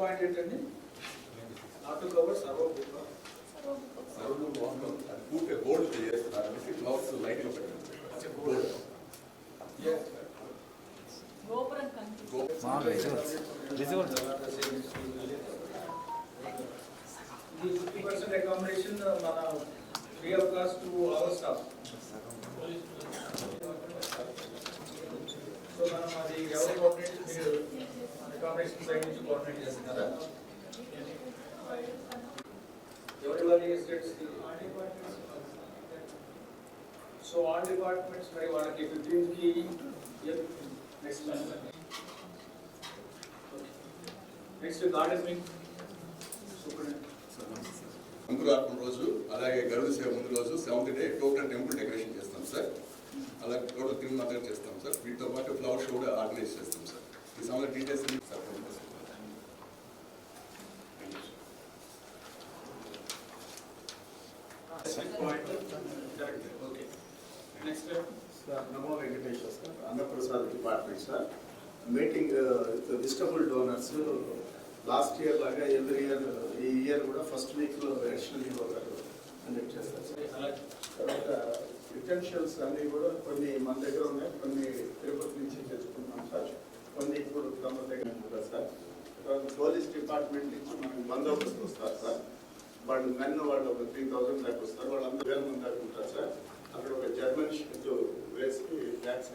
Point ఏంటండి? Not to cover సర్వభూమ పూర్తిగా gold చేస్తున్నారు. క్లౌడ్స్ లైట్ లో పెట్టండి. The 50% accommodation free of cost to our staff. So మనం అది ఎవరు కోఆర్డినేట్ మీరు అకామిడేషన్ సైడ్ నుంచి కోఆర్డినేట్ చేస్తున్నారా? ఎవరి స్టేట్స్ సో ఆల్ డిపార్ట్మెంట్స్ మరి వాళ్ళకి 15 కి నెక్స్ట్ గార్డెనింగ్ అంకురార్పణ రోజు, అలాగే గరుడ సేవ ముందు రోజు 7th day total temple decoration చేస్తాం సార్. అలాగే టోటల్ తిరుమల చేస్తాం సార్. వీటితో పాటు ఫ్లవర్ షో కూడా ఆర్గనైజ్ చేస్తాం సార్. ఈ సమయంలో డీటెయిల్స్ సార్. నమో Venkateswara sir, Annaprasad department sir. Meeting vegetable donors last year లాగా ఎవ్రీ ఇయర్ ఈ ఇయర్ కూడా ఫస్ట్ వీక్లో అడిషనల్ హీరో గారు కండక్ట్ చేస్తారు సార్. తర్వాత యుటెన్షియల్స్ అన్నీ కూడా కొన్ని మన దగ్గర ఉన్నాయి, కొన్ని తిరుపతి నుంచి తెచ్చుకుంటున్నాం సార్, కొన్ని ఇప్పుడు తమ దగ్గర కూడా సార్. తర్వాత పోలీస్ డిపార్ట్మెంట్ నుంచి మనకి బందోబస్తు వస్తారు సార్. వాళ్ళు వాళ్ళు ఒక 3000 దాకా వస్తారు. వాళ్ళందరూ 1000 మంది దాకా ఉంటారు సార్. అక్కడ ఒక జర్మన్ షీట్ వేసి ట్యాక్స్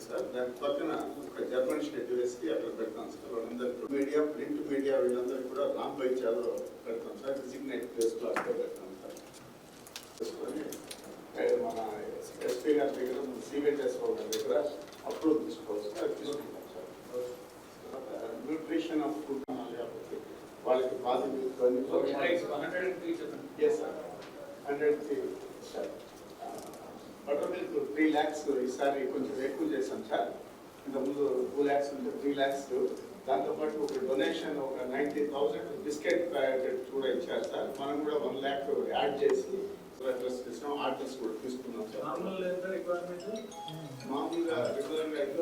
సార్. దాని పక్కన ఒక జర్మన్ షీట్ వేసి అక్కడ పెడతాం సార్. వాళ్ళందరికీ మీడియా, ప్రింట్ మీడియా వీళ్ళందరికీ కూడా రామ్ బైచాలో పెడతాం సార్. డిజిగ్నేట్ ప్లేస్లో అక్కడ పెడతాం సార్. మన ఎస్పీ గారి దగ్గర, సివిఎస్ గారి దగ్గర అప్రూవ్ తీసుకోవాలి సార్. తీసుకుంటాం సార్. న్యూట్రిషన్ ఆఫ్ ఫుడ్ వాళ్ళకి బటర్ మిల్క్ 3 lakhs ఈసారి కొంచెం ఎక్కువ చేశాం సార్. ఇంతకుముందు 2 lakhs ఉంటే 3 lakhs. దాంతోపాటు ఒక డొనేషన్ ఒక 90,000 బిస్కెట్ ప్యాకెట్ కూడా ఇచ్చారు సార్. మనం కూడా 1 lakh యాడ్ చేసి డ్రెస్ తీసుకున్నాం, ఆర్టిస్ట్ కూడా తీసుకున్నాం సార్. మామూలుగా రెగ్యులర్గా అయితే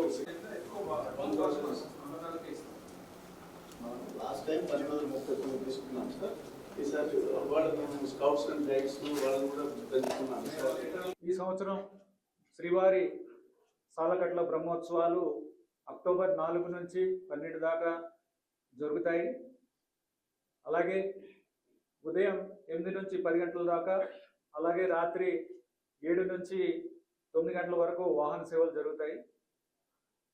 లాస్ట్ టైం 10,039 తీసుకున్నాం సార్. ఈసారి వాళ్ళని స్కౌట్స్ అండ్ గైడ్స్ వాళ్ళని కూడా పెంచుకున్నాం సార్. ఈ సంవత్సరం శ్రీవారి సాలకట్ల బ్రహ్మోత్సవాలు అక్టోబర్ 4 నుంచి 12 దాకా జరుగుతాయి. అలాగే ఉదయం 8 నుంచి 10 గంటల దాకా, అలాగే రాత్రి 7 నుంచి 9 గంటల వరకు వాహన సేవలు జరుగుతాయి.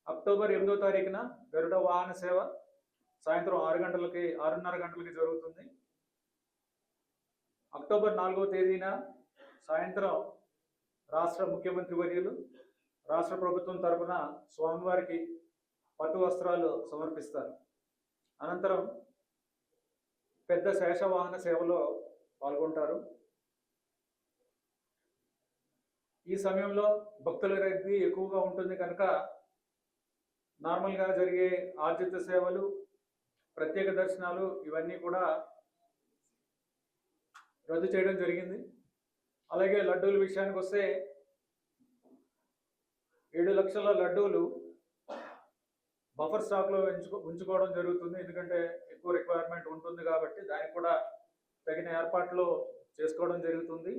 అక్టోబర్ 8వ తారీఖున గరుడ వాహన సేవ సాయంత్రం 6:30 గంటలకి జరుగుతుంది. అక్టోబర్ 4వ తేదీన సాయంత్రం రాష్ట్ర ముఖ్యమంత్రి వర్యులు రాష్ట్ర ప్రభుత్వం తరఫున స్వామివారికి పట్టు వస్త్రాలు సమర్పిస్తారు. అనంతరం పెద్ద శేషవాహన సేవలో పాల్గొంటారు. ఈ సమయంలో భక్తుల రద్దీ ఎక్కువగా ఉంటుంది కనుక నార్మల్గా జరిగే ఆర్జిత సేవలు, ప్రత్యేక దర్శనాలు ఇవన్నీ కూడా రద్దు చేయడం జరిగింది. అలాగే లడ్డూల విషయానికి వస్తే 7 లక్షల లడ్డూలు బఫర్ స్టాక్లో ఉంచుకోవడం జరుగుతుంది. ఎందుకంటే ఎక్కువ రిక్వైర్మెంట్ ఉంటుంది కాబట్టి దానికి కూడా తగిన ఏర్పాట్లు చేసుకోవడం జరుగుతుంది.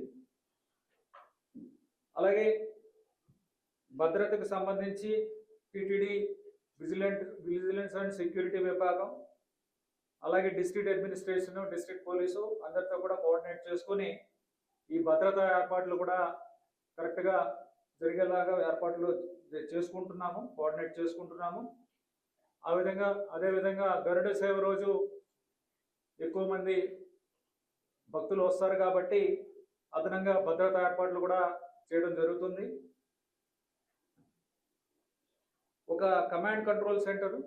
అలాగే భద్రతకు సంబంధించి టిటిడి, విజిలెన్స్ అండ్ సెక్యూరిటీ విభాగం, అలాగే డిస్ట్రిక్ట్ అడ్మినిస్ట్రేషన్, డిస్ట్రిక్ట్ పోలీసు అందరితో కూడా కోఆర్డినేట్ చేసుకుని ఈ భద్రతా ఏర్పాట్లు కూడా కరెక్ట్గా జరిగేలాగా ఏర్పాట్లు కోఆర్డినేట్ చేసుకుంటున్నాము. అదేవిధంగా గరుడ సేవ రోజు ఎక్కువ మంది భక్తులు వస్తారు కాబట్టి అదనంగా భద్రతా ఏర్పాట్లు కూడా చేయడం జరుగుతుంది. ఒక కమాండ్ కంట్రోల్ సెంటర్,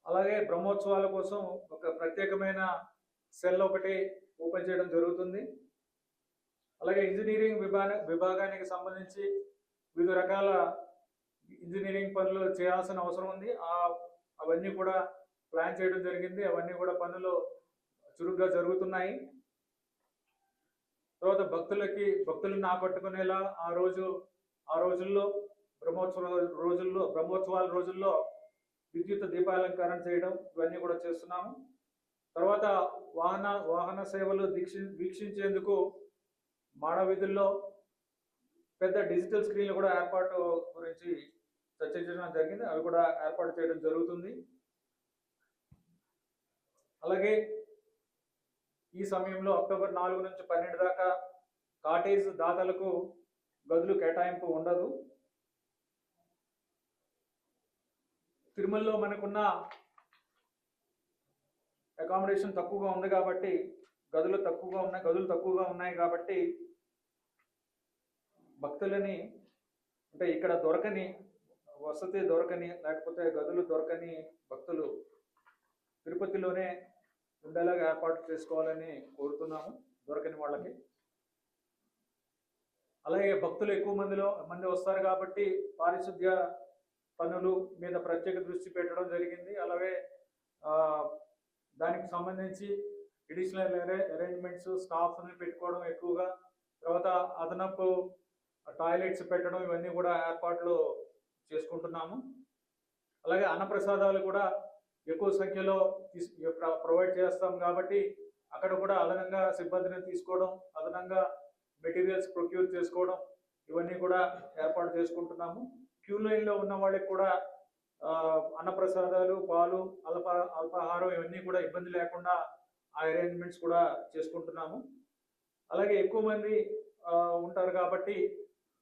అలాగే బ్రహ్మోత్సవాల కోసం ఒక ప్రత్యేకమైన సెల్ ఒకటి ఓపెన్ చేయడం జరుగుతుంది. అలాగే ఇంజనీరింగ్ విభాగానికి సంబంధించి వివిధ రకాల ఇంజనీరింగ్ పనులు చేయాల్సిన అవసరం ఉంది. అవన్నీ కూడా ప్లాన్ చేయడం జరిగింది. అవన్నీ కూడా పనులు చురుగ్గా జరుగుతున్నాయి. తర్వాత భక్తులను ఆకట్టుకునేలా ఆ రోజుల్లో బ్రహ్మోత్సవాల రోజుల్లో విద్యుత్ దీపాలంకరణ చేయడం ఇవన్నీ కూడా చేస్తున్నాము. తర్వాత వాహన సేవలు వీక్షించేందుకు మాడ వీధుల్లో పెద్ద డిజిటల్ స్క్రీన్లు కూడా ఏర్పాటు గురించి చర్చించడం జరిగింది. అవి కూడా ఏర్పాటు చేయడం జరుగుతుంది. అలాగే ఈ సమయంలో అక్టోబర్ 4 నుంచి 12 దాకా కాటేజ్ దాతలకు గదులు కేటాయింపు ఉండదు. తిరుమలలో మనకున్న అకామిడేషన్ తక్కువగా ఉంది కాబట్టి గదులు తక్కువగా ఉన్నాయి కాబట్టి భక్తులని అంటే ఇక్కడ వసతి దొరకని లేకపోతే గదులు దొరకని భక్తులు తిరుపతిలోనే ఉండేలాగా ఏర్పాటు చేసుకోవాలని కోరుతున్నాము దొరకని వాళ్ళకి. అలాగే భక్తులు ఎక్కువ మంది వస్తారు కాబట్టి పారిశుద్ధ్య పనులు మీద ప్రత్యేక దృష్టి పెట్టడం జరిగింది. అలాగే దానికి సంబంధించి అడిషనల్ అరేంజ్మెంట్స్ స్టాఫ్ని పెట్టుకోవడం ఎక్కువగా, తర్వాత అదనపు టాయిలెట్స్ పెట్టడం ఇవన్నీ కూడా ఏర్పాట్లు చేసుకుంటున్నాము. అలాగే అన్నప్రసాదాలు కూడా ఎక్కువ సంఖ్యలో ప్రొవైడ్ చేస్తాం కాబట్టి అక్కడ కూడా అదనంగా సిబ్బందిని తీసుకోవడం, అదనంగా మెటీరియల్స్ ప్రొక్యూర్ చేసుకోవడం ఇవన్నీ కూడా ఏర్పాటు చేసుకుంటున్నాము. క్యూ లైన్లో ఉన్న వాళ్ళకి కూడా అన్నప్రసాదాలు, పాలు, అల్పాహారం ఇవన్నీ కూడా ఇబ్బంది లేకుండా ఆ అరేంజ్మెంట్స్ కూడా చేసుకుంటున్నాము. అలాగే ఎక్కువ మంది ఉంటారు కాబట్టి,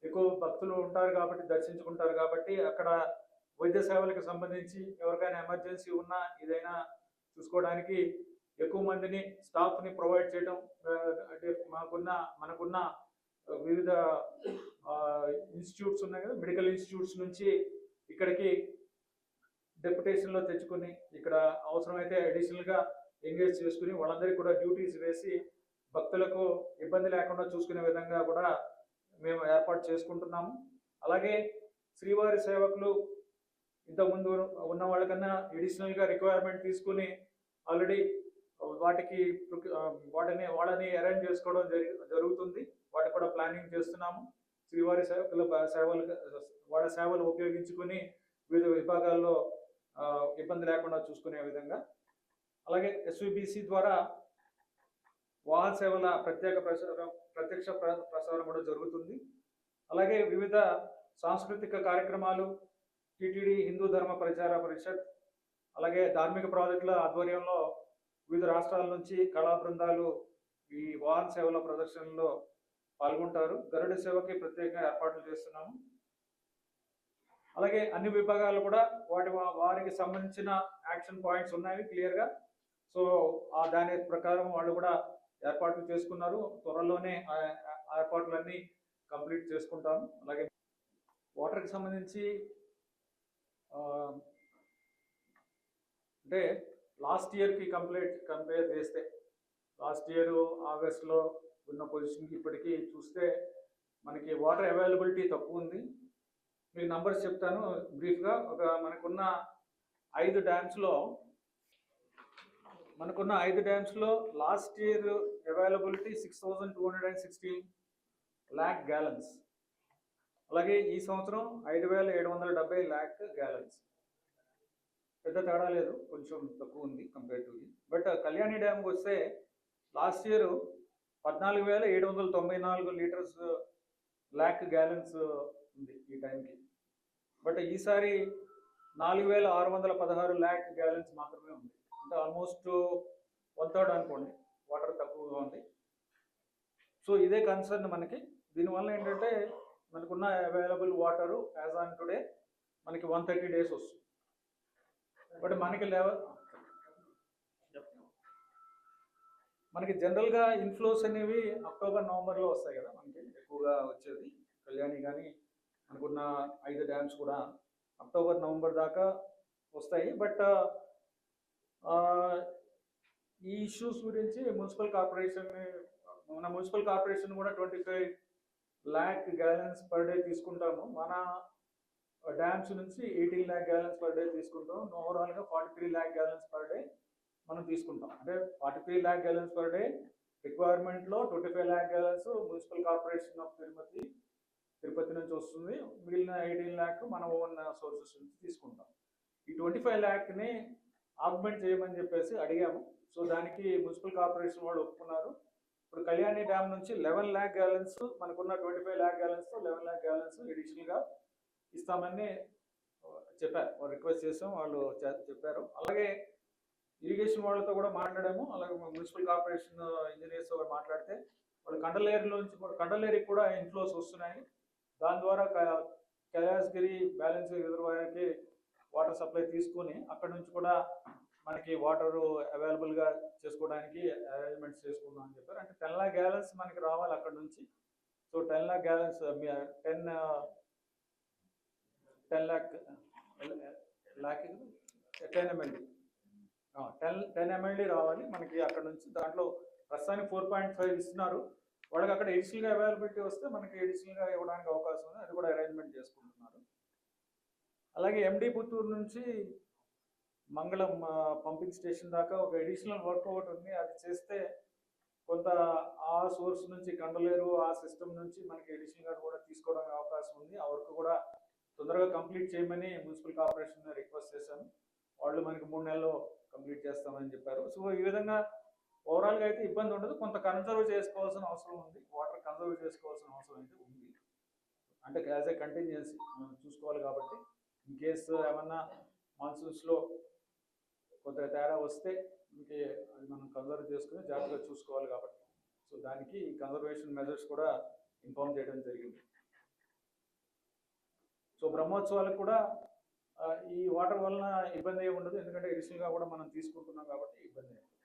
ఎక్కువ భక్తులు ఉంటారు కాబట్టి, దర్శించుకుంటారు కాబట్టి అక్కడ వైద్య సేవలకు సంబంధించి ఎవరికైనా ఎమర్జెన్సీ ఉన్నా ఏదైనా చూసుకోవడానికి ఎక్కువ మందిని స్టాఫ్ని ప్రొవైడ్ చేయడం, అంటే మనకున్న వివిధ ఇన్స్టిట్యూట్స్ ఉన్నాయి కదా, మెడికల్ ఇన్స్టిట్యూట్స్ నుంచి ఇక్కడికి డెప్యుటేషన్లో తెచ్చుకొని ఇక్కడ అవసరమైతే అడిషనల్గా ఎంగేజ్ చేసుకుని వాళ్ళందరికీ కూడా డ్యూటీస్ వేసి భక్తులకు ఇబ్బంది లేకుండా చూసుకునే విధంగా కూడా మేము ఏర్పాటు చేసుకుంటున్నాము. అలాగే శ్రీవారి సేవకులు ఇంతకుముందు ఉన్న వాళ్ళకన్నా అడిషనల్గా రిక్వైర్మెంట్ తీసుకుని ఆల్రెడీ వాళ్ళని అరేంజ్ చేసుకోవడం జరుగుతుంది. వాటికి కూడా ప్లానింగ్ చేస్తున్నాము. శ్రీవారి వాళ్ళ సేవలు ఉపయోగించుకుని వివిధ విభాగాల్లో ఇబ్బంది లేకుండా చూసుకునే విధంగా. అలాగే ఎస్విబిసి ద్వారా వాహన సేవల ప్రత్యక్ష ప్రసారం కూడా జరుగుతుంది. అలాగే వివిధ సాంస్కృతిక కార్యక్రమాలు టిటిడి హిందూ ధర్మ ప్రచార పరిషత్ అలాగే ధార్మిక ప్రాజెక్టుల ఆధ్వర్యంలో వివిధ రాష్ట్రాల నుంచి కళా బృందాలు ఈ వాహన సేవల ప్రదర్శనలో పాల్గొంటారు. గరుడ సేవకి ప్రత్యేకంగా ఏర్పాట్లు చేస్తున్నాము. అలాగే అన్ని విభాగాలు కూడా వారికి సంబంధించిన యాక్షన్ పాయింట్స్ ఉన్నాయి క్లియర్గా. సో దాని ప్రకారం వాళ్ళు కూడా ఏర్పాట్లు చేసుకున్నారు. త్వరలోనే ఆ ఏర్పాట్లన్నీ కంప్లీట్ చేసుకుంటాము. అలాగే వాటర్కి సంబంధించి అంటే లాస్ట్ ఇయర్కి కంపేర్ చేస్తే లాస్ట్ ఇయర్ ఆగస్ట్లో ఉన్న పొజిషన్కి ఇప్పటికీ చూస్తే మనకి వాటర్ అవైలబిలిటీ తక్కువ ఉంది. మీకు నంబర్స్ చెప్తాను బ్రీఫ్గా. మనకున్న 5 డ్యామ్స్లో last year availability 6,216 lakh gallons. అలాగే ఈ సంవత్సరం 5,770 lakh gallons. పెద్ద తేడా లేదు, కొంచెం తక్కువ ఉంది కంపేర్ టు. బట్ కళ్యాణి డ్యామ్కి వస్తే last year 14,794 litres lakh gallons ఉంది ఈ టైంకి. బట్ ఈసారి 4,616 lakh gallons మాత్రమే ఉంది. అంటే ఆల్మోస్ట్ 1/3 అనుకోండి, వాటర్ తక్కువగా ఉంది. సో ఇదే కన్సర్న్ మనకి. దీనివల్ల ఏంటంటే మనకున్న available water as on today మనకి 130 days వస్తుంది. బట్ మనకి జనరల్గా ఇన్ఫ్లోస్ అనేవి అక్టోబర్ నవంబర్లో వస్తాయి కదా మనకి ఎక్కువగా వచ్చేది. కళ్యాణి కానీ మనకున్న 5 డ్యామ్స్ కూడా అక్టోబర్ నవంబర్ దాకా వస్తాయి. బట్ ఈ ఇష్యూస్ గురించి మున్సిపల్ కార్పొరేషన్ కూడా 25 lakh gallons per day తీసుకుంటాము. మన డ్యామ్స్ నుంచి 18 lakh gallons per day తీసుకుంటాం. ఓవరాల్గా 43 lakh gallons per day మనం తీసుకుంటాం. అంటే 43 lakh gallons per day రిక్వైర్మెంట్లో 25 lakh gallons municipal corporation of Tirupati Tirupati నుంచి వస్తుంది. మిగిలిన 18 ల్యాక్ మన ఓన్ సోర్సెస్ నుంచి తీసుకుంటాం. ఈ 25 ల్యాక్ని ఆగ్మెంట్ చేయమని చెప్పేసి అడిగాము. సో దానికి మున్సిపల్ కార్పొరేషన్ వాళ్ళు ఒప్పుకున్నారు. ఇప్పుడు కళ్యాణి డ్యామ్ నుంచి 11 ల్యాక్ గ్యాలన్స్, మనకున్న 25 ల్యాక్ గ్యాలన్స్తో 11 ల్యాక్ గ్యాలన్స్ ఎడిషనల్గా ఇస్తామని చెప్పారు. వాళ్ళు రిక్వెస్ట్ చేసాం, వాళ్ళు చెప్పారు. అలాగే ఇరిగేషన్ వాళ్ళతో కూడా మాట్లాడాము. అలాగే మున్సిపల్ కార్పొరేషన్ ఇంజనీర్స్ కూడా మాట్లాడితే వాళ్ళు కండలేరికి కూడా ఇన్ఫ్లోస్ వస్తున్నాయి. దాని ద్వారా కైలాసగిరి బ్యాలెన్స్ రిజర్వాయర్కి వాటర్ సప్లై తీసుకొని అక్కడ నుంచి కూడా మనకి వాటర్ అవైలబుల్గా చేసుకోవడానికి అరేంజ్మెంట్స్ చేసుకుందాం అని చెప్పారు. అంటే 10 ల్యాక్ గ్యాలన్స్ మనకి రావాలి అక్కడ నుంచి. So 10 lakh gallons 10 MLD 10 MLD రావాలి మనకి అక్కడ నుంచి. దాంట్లో ప్రస్తుతానికి 4.5 ఇస్తున్నారు. వాళ్ళకి అక్కడ ఎడిషనల్గా అవైలబిలిటీ వస్తే మనకి ఎడిషనల్గా ఇవ్వడానికి అవకాశం ఉంది. అది కూడా అరేంజ్మెంట్ చేసుకుంటున్నారు. అలాగే ఎండి పుత్తూరు నుంచి మంగళం పంపింగ్ స్టేషన్ దాకా ఒక ఎడిషనల్ వర్క్ ఒకటి ఉంది. అది చేస్తే కొంత ఆ సోర్స్ నుంచి కండలేరు ఆ సిస్టమ్ నుంచి మనకి ఎడిషనల్గా కూడా తీసుకోవడానికి అవకాశం ఉంది. ఆ వర్క్ కూడా తొందరగా కంప్లీట్ చేయమని మున్సిపల్ కార్పొరేషన్ రిక్వెస్ట్ చేశాను. వాళ్ళు మనకి 3 నెలల్లో కంప్లీట్ చేస్తామని చెప్పారు. సో ఈ విధంగా ఓవరాల్గా అయితే ఇబ్బంది ఉండదు. కొంత కన్సర్వ్ చేసుకోవాల్సిన అవసరం ఉంది. వాటర్ కన్సర్వ్ చేసుకోవాల్సిన అవసరం అయితే ఉంది. అంటే యాజ్ ఏ కంటింజెన్సీ మనం చూసుకోవాలి కాబట్టి ఇన్ కేసు ఏమన్నా మాన్సూన్స్లో కొంత తేడా వస్తే ఇంకే అది మనం కన్సర్వ్ చేసుకుని జాగ్రత్తగా చూసుకోవాలి కాబట్టి సో దానికి కన్సర్వేషన్ మెజర్స్ కూడా ఇన్ఫార్మ్ చేయడం జరిగింది. సో బ్రహ్మోత్సవాలకు కూడా ఈ వాటర్ వలన ఇబ్బంది ఏమి ఉండదు. ఎందుకంటే అడిషనల్గా కూడా మనం తీసుకుంటున్నాం కాబట్టి ఇబ్బంది ఏమి ఉండదు.